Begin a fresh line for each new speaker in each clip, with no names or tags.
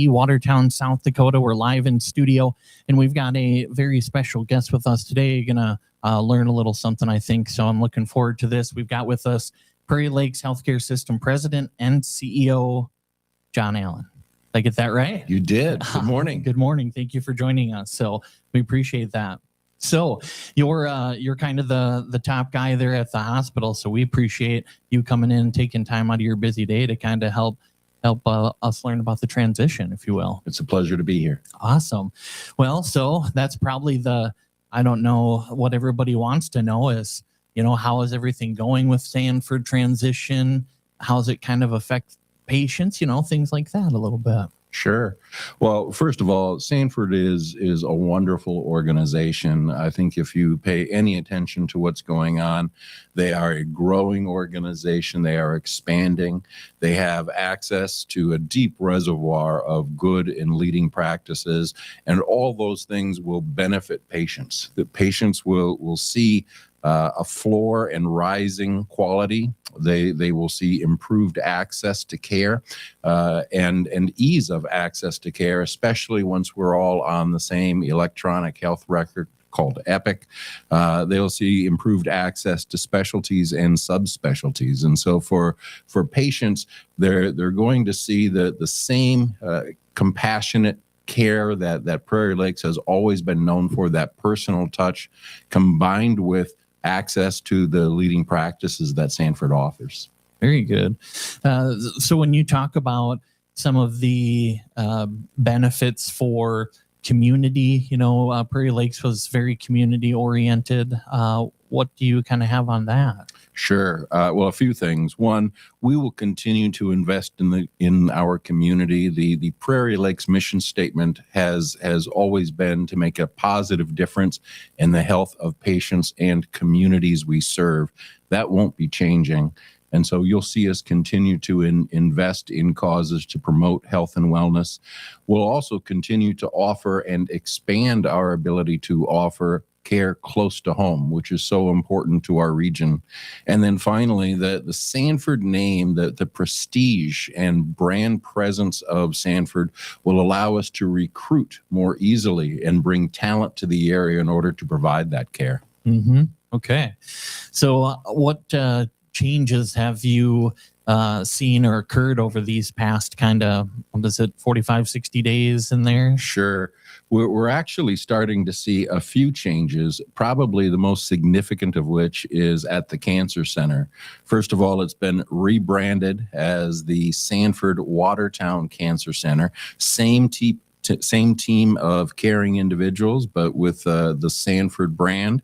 Watertown, South Dakota. We're live in studio, and we've got a very special guest with us today. You're going to learn a little something, I think, so I'm looking forward to this. We've got with us Prairie Lakes Healthcare System President and CEO, John Allen. Did I get that right?
You did. Good morning.
Good morning. Thank you for joining us. So we appreciate that. So you're kind of the top guy there at the hospital. So we appreciate you coming in and taking time out of your busy day to kind of help us learn about the transition, if you will.
It's a pleasure to be here.
Awesome. Well, so that's probably I don't know what everybody wants to know is, how is everything going with Sanford transition? How does it kind of affect patients? Things like that a little bit.
Sure. Well, first of all, Sanford is a wonderful organization. I think if you pay any attention to what's going on, they are a growing organization. They are expanding. They have access to a deep reservoir of good and leading practices, and all those things will benefit patients. The patients will see a floor and rising quality. They will see improved access to care and ease of access to care, especially once we're all on the same electronic health record called Epic. They'll see improved access to specialties and subspecialties. And so for patients, they're going to see the same compassionate care that Prairie Lakes has always been known for, that personal touch combined with access to the leading practices that Sanford offers.
Very good. So when you talk about some of the benefits for community, Prairie Lakes was very community oriented. What do you kind of have on that?
Sure. Well, a few things. One, we will continue to invest in our community. The Prairie Lakes mission statement has always been to make a positive difference in the health of patients and communities we serve. That won't be changing. And so you'll see us continue to invest in causes to promote health and wellness. We'll also continue to offer and expand our ability to offer care close to home, which is so important to our region. And then finally, the Sanford name, the prestige and brand presence of Sanford will allow us to recruit more easily and bring talent to the area in order to provide that care.
Mm-hmm. Okay. So what changes have you seen or occurred over these past kind of, 45, 60 days in there?
Sure. We're actually starting to see a few changes, probably the most significant of which is at the Cancer Center. First of all, it's been rebranded as the Sanford Watertown Cancer Center. Same team of caring individuals, but with the Sanford brand.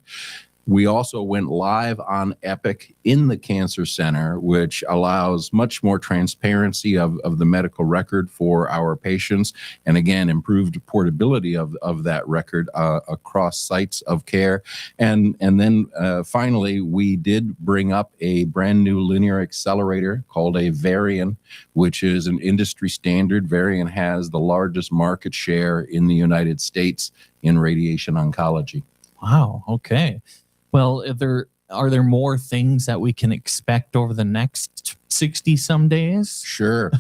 We also went live on Epic in the Cancer Center, which allows much more transparency of the medical record for our patients, and again, improved portability of that record across sites of care. And then finally, we did bring up a brand new linear accelerator called a Varian, which is an industry standard. Varian has the largest market share in the United States in radiation oncology.
Wow. Okay. Well, are there more things that we can expect over the next 60 some days?
Sure.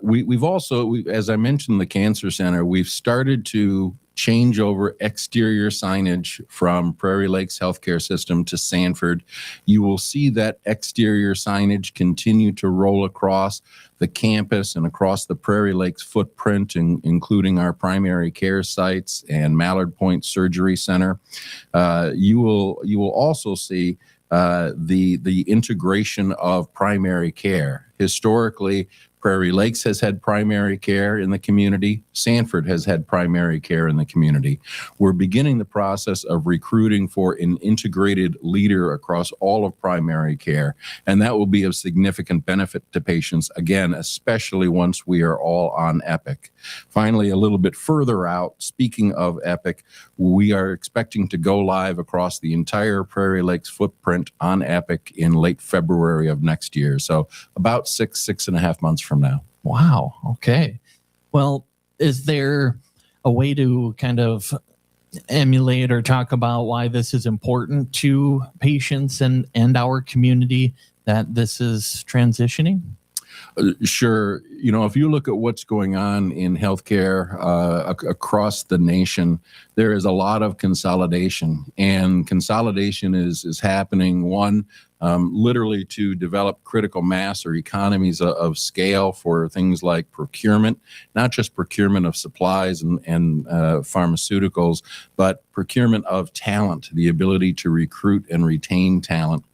We've also, as I mentioned, the Cancer Center, we've started to change over exterior signage from Prairie Lakes Healthcare System to Sanford. You will see that exterior signage continue to roll across the campus and across the Prairie Lakes footprint, including our primary care sites and Mallard Point Surgery Center. You will also see the integration of primary care. Historically, Prairie Lakes has had primary care in the community. Sanford has had primary care in the community. We're beginning the process of recruiting for an integrated leader across all of primary care, and that will be of significant benefit to patients, again, especially once we are all on Epic. Finally, a little bit further out, speaking of Epic, we are expecting to go live across the entire Prairie Lakes footprint on Epic in late February of next year. So about 6.5 months from now.
Wow. Okay. Well, is there a way to kind of emulate or talk about why this is important to patients and our community, that this is transitioning?
Sure. If you look at what's going on in healthcare across the nation, there is a lot of consolidation, and consolidation is happening, literally to develop critical mass or economies of scale for things like procurement, not just procurement of supplies and pharmaceuticals, but procurement of talent, the ability to recruit and retain talent.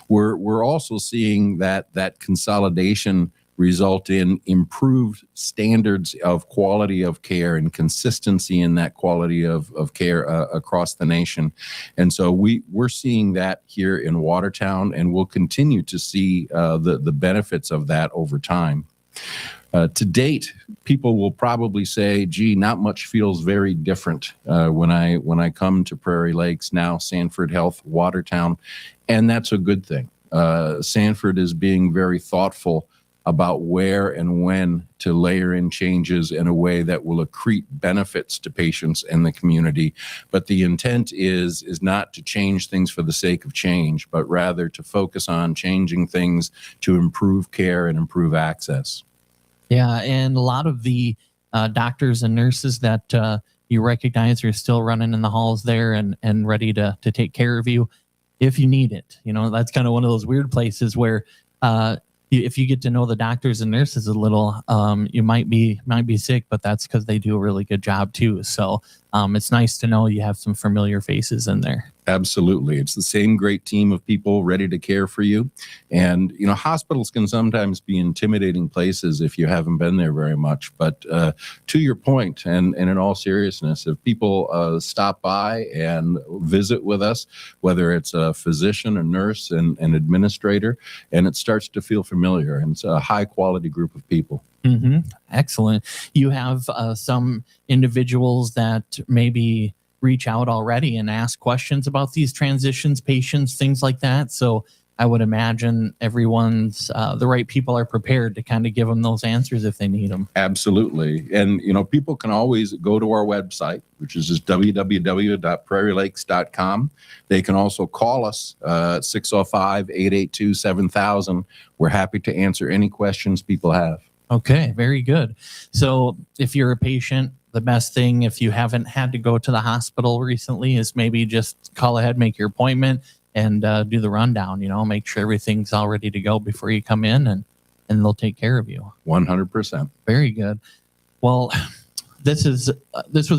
We're also seeing that consolidation result in improved standards of quality of care and consistency in that quality of care across the nation. And so we're seeing that here in Watertown, and we'll continue to see the benefits of that over time. To date, people will probably say, gee, not much feels very different when I come to Prairie Lakes, now Sanford Health, Watertown, and that's a good thing. Sanford is being very thoughtful about where and when to layer in changes in a way that will accrete benefits to patients and the community. But the intent is not to change things for the sake of change, but rather to focus on changing things to improve care and improve access.
Yeah, and a lot of the doctors and nurses that you recognize are still running in the halls there and ready to take care of you if you need it. That's kind of one of those weird places where if you get to know the doctors and nurses a little, you might be sick, but that's because they do a really good job too. So it's nice to know you have some familiar faces in there.
Absolutely. It's the same great team of people ready to care for you. And, hospitals can sometimes be intimidating places if you haven't been there very much. But to your point, and in all seriousness, if people stop by and visit with us, whether it's a physician, a nurse, and an administrator, and it starts to feel familiar, and it's a high quality group of people.
Mm-hmm. Excellent. You have some individuals that maybe reach out already and ask questions about these transitions, patients, things like that. So I would imagine everyone's, the right people are prepared to kind of give them those answers if they need them.
Absolutely. And, people can always go to our website, which is just www.prairielakes.com. They can also call us at 605-882-7000. We're happy to answer any questions people have.
Okay, very good. So if you're a patient, the best thing, if you haven't had to go to the hospital recently, is maybe just call ahead, make your appointment, and do the rundown. Make sure everything's all ready to go before you come in, and they'll take care of you.
100%.
Very good. Well, this was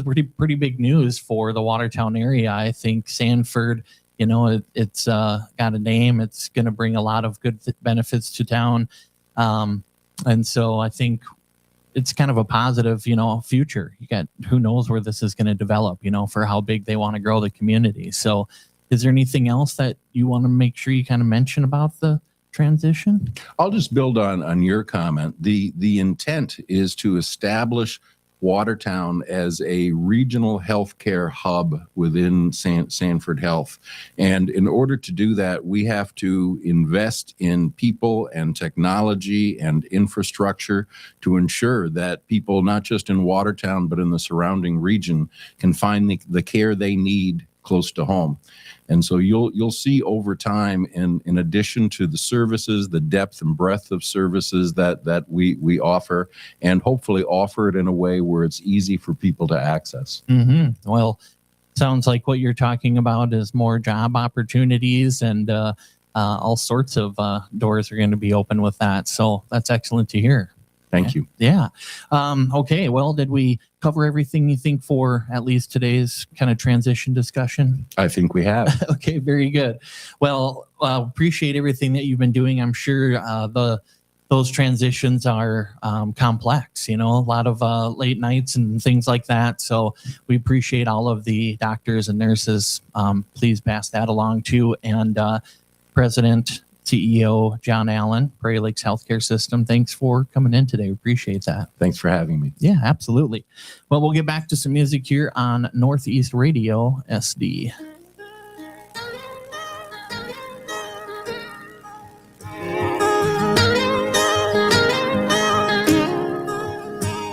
pretty big news for the Watertown area. I think Sanford, it's got a name. It's going to bring a lot of good benefits to town. And so I think it's kind of a positive, future. You got, who knows where this is going to develop, for how big they want to grow the community. So is there anything else that you want to make sure you kind of mention about the transition?
I'll just build on your comment. The intent is to establish Watertown as a regional healthcare hub within Sanford Health. And in order to do that, we have to invest in people and technology and infrastructure to ensure that people, not just in Watertown, but in the surrounding region, can find the care they need close to home. And so you'll see over time, in addition to the services, the depth and breadth of services that we offer, and hopefully offer it in a way where it's easy for people to access.
Mm-hmm. Well, sounds like what you're talking about is more job opportunities, and all sorts of doors are going to be open with that. So that's excellent to hear.
Thank you.
Yeah. Okay. Well, did we cover everything you think for at least today's kind of transition discussion?
I think we have.
Okay. Very good. Well, appreciate everything that you've been doing. I'm sure those transitions are complex, a lot of late nights and things like that. So we appreciate all of the doctors and nurses. Please pass that along too. And President, CEO John Allen, Prairie Lakes Healthcare System, thanks for coming in today. We appreciate that.
Thanks for having me.
Yeah, absolutely. Well, we'll get back to some music here on Northeast Radio SD.